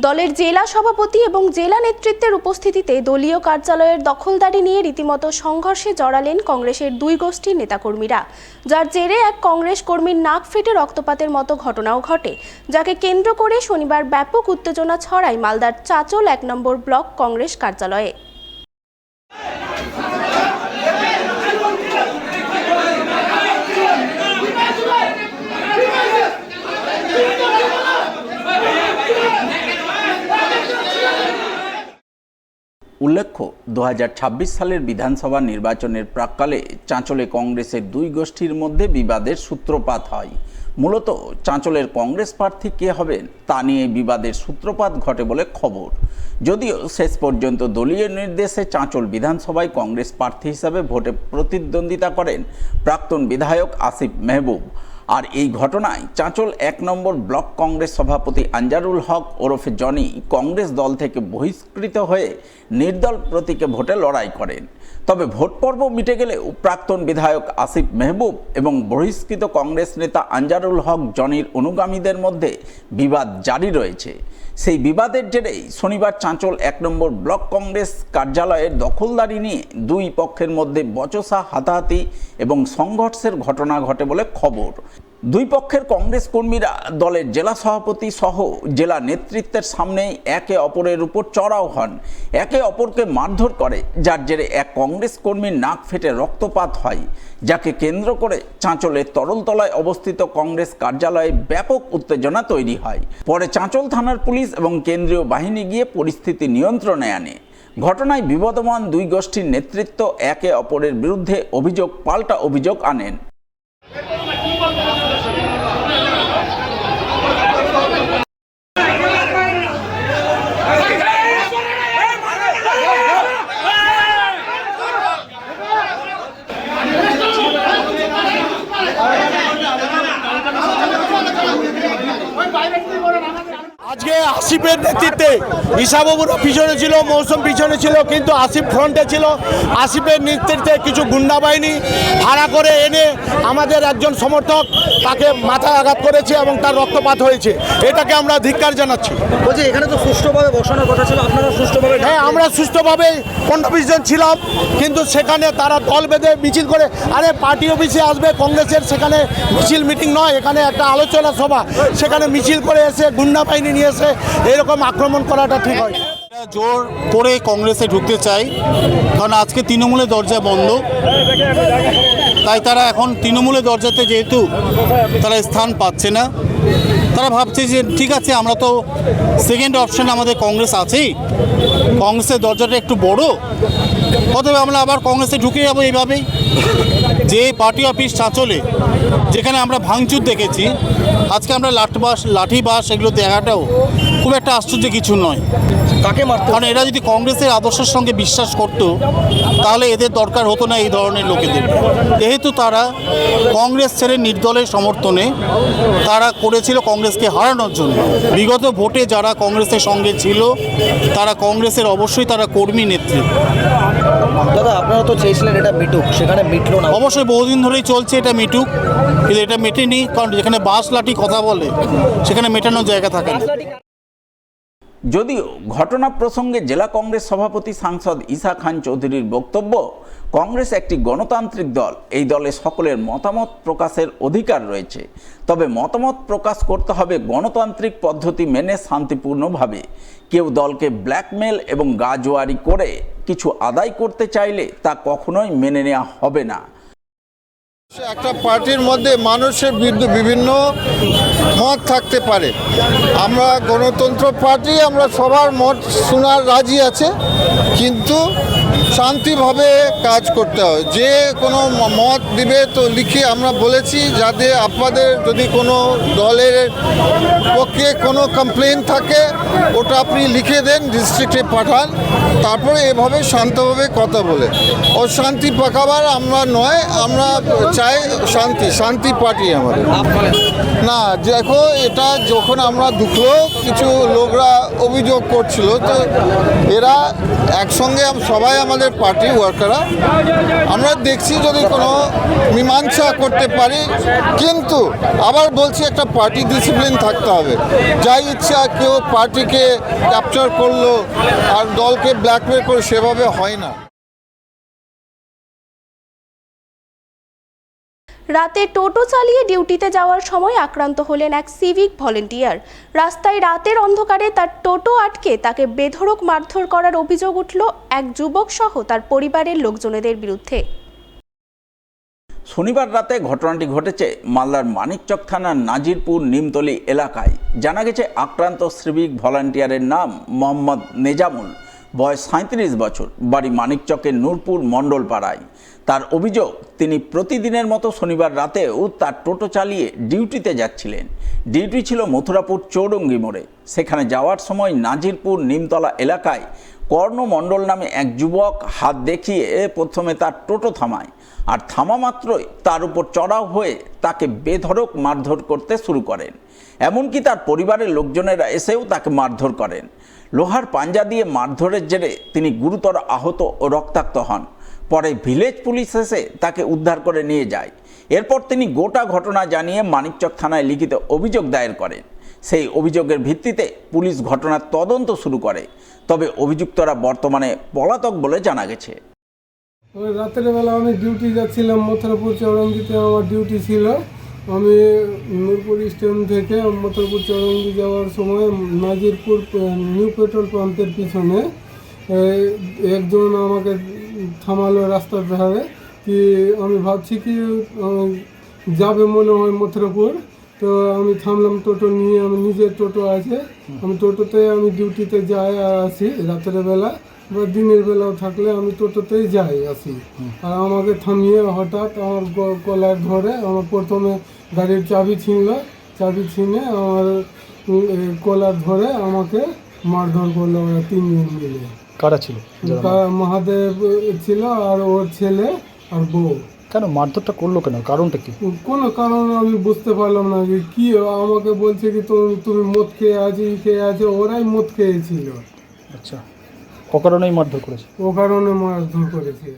দলের জেলা সভাপতি এবং জেলা নেতৃত্বের উপস্থিতিতে দলীয় কার্যালয়ের দখলদারি নিয়ে রীতিমতো সংঘর্ষে জড়ালেন কংগ্রেসের দুই গোষ্ঠীর নেতাকর্মীরা, যার জেরে এক কংগ্রেস কর্মীর নাক ফেটে রক্তপাতের মতো ঘটনাও ঘটে, যাকে কেন্দ্র করে শনিবার ব্যাপক উত্তেজনা ছড়ায় মালদার চাঁচল ১ নম্বর ব্লক কংগ্রেস কার্যালয়ে। উল্লেখ্য, ২০২৬ সালের বিধানসভা নির্বাচনের প্রাক্কালে চাঁচলে কংগ্রেসের দুই গোষ্ঠীর মধ্যে বিবাদের সূত্রপাত হয়। মূলত চাঁচলের কংগ্রেস প্রার্থী কে হবেন তা নিয়ে বিবাদের সূত্রপাত ঘটে বলে খবর। যদিও শেষ পর্যন্ত দলীয় নির্দেশে চাঁচল বিধানসভায় কংগ্রেস প্রার্থী হিসাবে ভোটে প্রতিদ্বন্দ্বিতা করেন প্রাক্তন বিধায়ক আসিফ মেহবুব। আর এই ঘটনায় চাঁচল ১ নম্বর ব্লক কংগ্রেস সভাপতি আনজারুল হক ওরফে জনি কংগ্রেস দল থেকে বহিষ্কৃত হয়ে নির্দল প্রতীকে ভোটে লড়াই করেন। তবে ভোট পর্ব মিটে গেলেও প্রাক্তন বিধায়ক আসিফ মেহবুব এবং বহিষ্কৃত কংগ্রেস নেতা আনজারুল হক জনির অনুগামীদের মধ্যে বিবাদ জারি রয়েছে। সেই বিবাদের জেরেই শনিবার চাঁচল ১ নম্বর ব্লক কংগ্রেস কার্যালয়ের দখলদারি নিয়ে দুই পক্ষের মধ্যে বচসা, হাতাহাতি এবং সংঘর্ষের ঘটনা ঘটে বলে খবর। দুই পক্ষের কংগ্রেস কর্মীরা দলের জেলা সভাপতি সহ জেলা নেতৃত্বের সামনেই একে অপরের উপর চড়াও হন, একে অপরকে মারধর করে, যার জেরে এক কংগ্রেস কর্মীর নাক ফেটে রক্তপাত হয়, যাকে কেন্দ্র করে চাঁচলের তরলতলায় অবস্থিত কংগ্রেস কার্যালয়ে ব্যাপক উত্তেজনা তৈরি হয়। পরে চাঁচল থানার পুলিশ এবং কেন্দ্রীয় বাহিনী গিয়ে পরিস্থিতি নিয়ন্ত্রণে আনে। ঘটনায় বিবদমান দুই গোষ্ঠীর নেতৃত্ব একে অপরের বিরুদ্ধে অভিযোগ পাল্টা অভিযোগ আনেন। আজকে আসিফের নেতৃত্বে ইসাবাবুরও পিছনে ছিল, মৌসুম পিছনে ছিল, কিন্তু আসিফ ফ্রন্টে ছিল। আসিফের নেতৃত্বে কিছু গুন্ডা বাহিনী ভাড়া করে এনে আমাদের একজন সমর্থক তাকে মাথায় আঘাত করেছে এবং তার রক্তপাত হয়েছে। এটাকে আমরা ধিক্কার জানাচ্ছি। বলছি, এখানে তো সুষ্ঠুভাবে বসানোর কথা ছিল, আপনারা সুষ্ঠুভাবে? হ্যাঁ, আমরা সুষ্ঠুভাবে 15-20 জন ছিলাম, কিন্তু সেখানে তারা দল বেঁধে মিছিল করে, আরে পার্টি অফিসে আসবে কংগ্রেসের, সেখানে মিছিল মিটিং নয়, এখানে একটা আলোচনা সভা, সেখানে মিছিল করে এসে গুন্ডা বাহিনী নিয়ে এসে এরকম আক্রমণ করাটা ঠিক হয়? জোর করে কংগ্রেসে ঢুকতে চাই, কারণ আজকে তৃণমূলের দরজা বন্ধ, তাই তারা এখন তৃণমূলের দরজাতে যেহেতু তারা স্থান পাচ্ছে না, তারা ভাবছে যে ঠিক আছে, আমরা তো সেকেন্ড অপশন আমাদের কংগ্রেস আছেই, কংগ্রেসের দরজাটা একটু বড়, অতএব আমরা আবার কংগ্রেসে ঢুকে যাবো। এইভাবেই যে পার্টি অফিস চাঁচলে যেখানে আমরা ভাঙচুর দেখেছি, আজকে আমরা লাঠি বাস এগুলো দেখাটাও খুব একটা আশ্চর্য কিছু নয়। কাকে মারতে? কারণ এরা যদি কংগ্রেসের আদর্শের সঙ্গে বিশ্বাস করতো তাহলে এদের দরকার হতো না এই ধরনের লোকেদের। যেহেতু তারা কংগ্রেস ছেড়ে নির্দলের সমর্থনে তারা করেছিল কংগ্রেসকে হারানোর জন্য। বিগত ভোটে যারা কংগ্রেসের সঙ্গে ছিল তারা কংগ্রেসের অবশ্যই তারা কর্মী নেত্রী। দাদা, আপনারা তো চেয়েছিলেন এটা মিটুক, সেখানে মিটলো না। অবশ্যই বহুদিন ধরেই চলছে এটা মিটুক, কিন্তু এটা মেটেনি, কারণ যেখানে বাঁশ লাঠি কথা বলে সেখানে মেটানোর জায়গা থাকে না। যদিও ঘটনা প্রসঙ্গে জেলা কংগ্রেস সভাপতি সাংসদ ঈসা খান চৌধুরীর বক্তব্য, কংগ্রেস একটি গণতান্ত্রিক দল, এই দলে সকলের মতামত প্রকাশের অধিকার রয়েছে, তবে মতামত প্রকাশ করতে হবে গণতান্ত্রিক পদ্ধতি মেনে শান্তিপূর্ণভাবে। কেউ দলকে ব্ল্যাকমেল এবং গাজোয়ারি করে কিছু আদায় করতে চাইলে তা কখনোই মেনে নেওয়া হবে না। একটা পার্টির মধ্যে মানুষের বিভিন্ন মত থাকতে পারে, আমরা গণতন্ত্র পার্টি, আমরা সবার মত শোনার রাজি আছে, কিন্তু শান্তিভাবে কাজ করতে হয়। যে কোনো মত দিবে তো লিখে আমরা বলেছি, যাতে আপনাদের যদি কোনো দলের পক্ষে কোনো কমপ্লেন থাকে ওটা আপনি লিখে দেন, ডিস্ট্রিক্টে পাঠান, তারপরে এভাবে শান্তভাবে কথা বলে। ও শান্তি পাকাবার আমরা নয়, আমরা চাই শান্তি পার্টি আমাদের। না দেখো, এটা যখন আমরা ঢুকলো কিছু লোকরা অভিযোগ করছিল। তো এরা একসঙ্গে সবাই আমাদের পার্টি ওয়ার্কাররা আমরা দেখছি যদি কোনো মীমাংসা করতে পারি, কিন্তু আবার বলছি একটা পার্টি ডিসিপ্লিন থাকতে হবে। যাই ইচ্ছা কেউ পার্টিকে ক্যাপচার করলো আর দলকে ব্ল্যাকমেল করে, সেভাবে হয় না। রাতে টোটো চালিয়ে ডিউটিতে যাওয়ার সময় আক্রান্ত হলেন এক সিভিক ভলেন্টিয়ার। রাস্তায় রাতের অন্ধকারে তার টোটো আটকে তাকে বেধড়ক মারধর করার অভিযোগ উঠল এক যুবক সহ তার পরিবারের লোকজনেদের বিরুদ্ধে। শনিবার রাতে ঘটনাটি ঘটেছে মালদার মানিকচক থানার নাজিরপুর নিমতলি এলাকায়। জানা গেছে আক্রান্ত সিভিক ভলান্টিয়ারের নাম মোহাম্মদ নেজামুল, বয়স 37 বছর, বাড়ি মানিকচকের নূরপুর মণ্ডল পাড়ায়। তার অভিযোগ, তিনি প্রতিদিনের মতো শনিবার রাতেও তার টোটো চালিয়ে ডিউটিতে যাচ্ছিলেন। ডিউটি ছিল মথুরাপুর চৌরঙ্গি মোড়ে। সেখানে যাওয়ার সময় নাজিরপুর নিমতলা এলাকায় কর্ণ মণ্ডল নামে এক যুবক হাত দেখিয়ে প্রথমে তার টোটো থামায়, আর থামা মাত্রই তার উপর চড়াও হয়ে তাকে বেধড়ক মারধর করতে শুরু করেন। এমনকি তার পরিবারের লোকজনেরা এসেও তাকে মারধর করেন। লোহার পাঞ্জা দিয়ে মারধরের জেরে তিনি গুরুতর আহত ও রক্তাক্ত হন। পরে ভিলেজ পুলিশ এসে তাকে উদ্ধার করে নিয়ে যায়। এরপর তিনি গোটা ঘটনা জানিয়ে মানিকচক থানায় লিখিত অভিযোগ দায়ের করেন। সেই অভিযোগের ভিত্তিতে পুলিশ ঘটনার তদন্ত শুরু করে। তবে অভিযুক্তরা বর্তমানে পলাতক বলে জানা গেছে। ওই রাতের বেলা আমি ডিউটি যাচ্ছিলাম, মথুরাপুর চৌরঙ্গিতে আমার ডিউটি ছিল। আমি নূরপুর স্টেশন থেকে মথুরাপুর চৌরঙ্গি যাওয়ার সময় নাজিরপুর নিউ পেট্রোল পাম্পের পিছনে একজন আমাকে থামালো রাস্তার ধারে। কি আমি ভাবছি কি যাবে মনে হয় মথুরাপুর, তো আমি থামলাম টোটো নিয়ে। আমি নিজের টোটো আছে, আমি টোটোতে আমি ডিউটিতে যাই আর আসি। রাতের বেলা বা দিনের বেলাও থাকলে আমি টোটোতেই যাই আসি। আর আমাকে থামিয়ে হঠাৎ আমার কলার ধরে আমার প্রথমে গাড়ির চাবি ছিনে আমার কলার ধরে আমাকে মারধর করলো ওরা তিনজন মিলে। কারা ছিল? মহাদেব ছিল আর ওর ছেলে আর বউ। কেন মারধরটা করলো কেন? কারণটা কি? কোনো কারণ আমি বুঝতে পারলাম না। যে কি আমাকে বলছে কি তুমি মদ খেয়ে আছে, ওরাই মদ খেয়েছিল। আচ্ছা, ও কারণেই মারধর করেছে? ও কারণে মারধর করেছে।